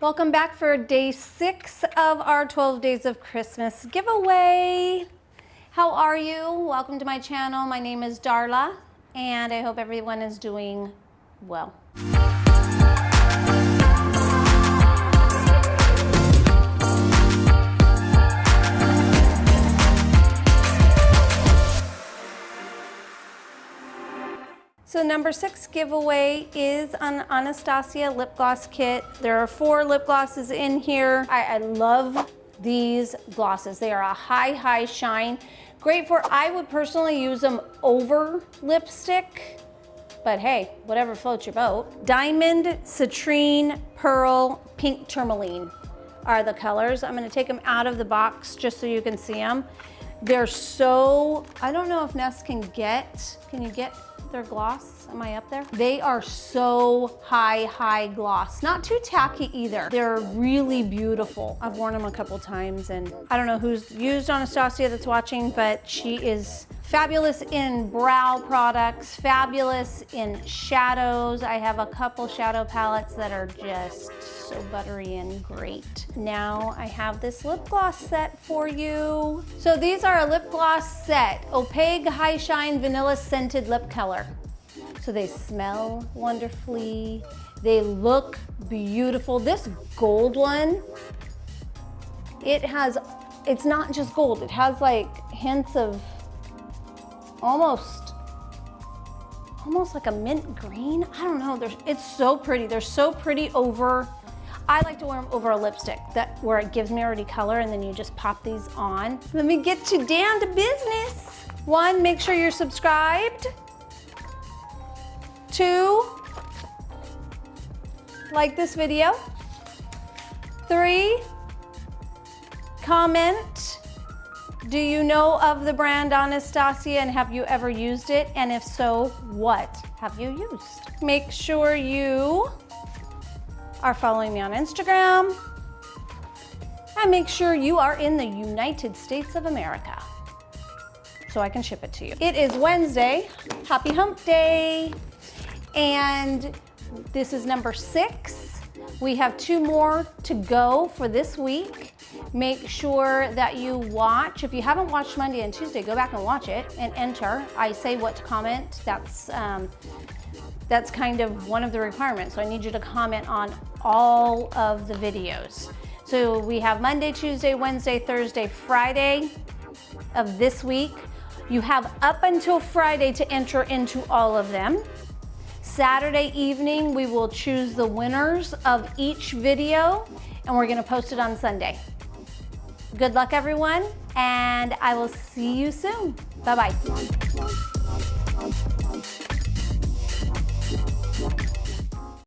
Welcome back for day 6 of our 12 Days of Christmas giveaway. How are you? Welcome to my channel. My name is Darla, and I hope everyone is doing well. So number 6 giveaway is an Anastasia lip gloss kit. There are 4 lip glosses in here. I love these glosses. They are a high shine. Great for, I would personally use them over lipstick, but hey, whatever floats your boat. Diamond, citrine, pearl, pink tourmaline are the colors. I'm gonna take them out of the box just so you can see them. They're so, I don't know if Ness can you get their gloss? Am I up there? They are so high gloss. Not too tacky either. They're really beautiful. I've worn them a couple times, and I don't know who's used Anastasia that's watching, but she is fabulous in brow products, fabulous in shadows. I have a couple shadow palettes that are just so buttery and great. Now I have this lip gloss set for you. So these are a lip gloss set, opaque, high shine, vanilla scented lip color. So they smell wonderfully. They look beautiful. This gold one, it's not just gold. It has like hints of almost like a mint green. I don't know. It's so pretty. They're so pretty over. I like to wear them over a lipstick where it gives me already color, and then you just pop these on. Let me get you down to business. 1, make sure you're subscribed. 2, like this video. 3, comment. Do you know of the brand Anastasia, and have you ever used it? And if so, what have you used? Make sure you are following me on Instagram, and make sure you are in the United States of America so I can ship it to you. It is Wednesday, happy hump day, and this is number 6. We have 2 more to go for this week. Make sure that you watch. If you haven't watched Monday and Tuesday, go back and watch it and enter. I say what to comment. That's kind of one of the requirements. So I need you to comment on all of the videos. So we have Monday, Tuesday, Wednesday, Thursday, Friday of this week. You have up until Friday to enter into all of them. Saturday evening, we will choose the winners of each video, and we're gonna post it on Sunday. Good luck, everyone, and I will see you soon. Bye-bye.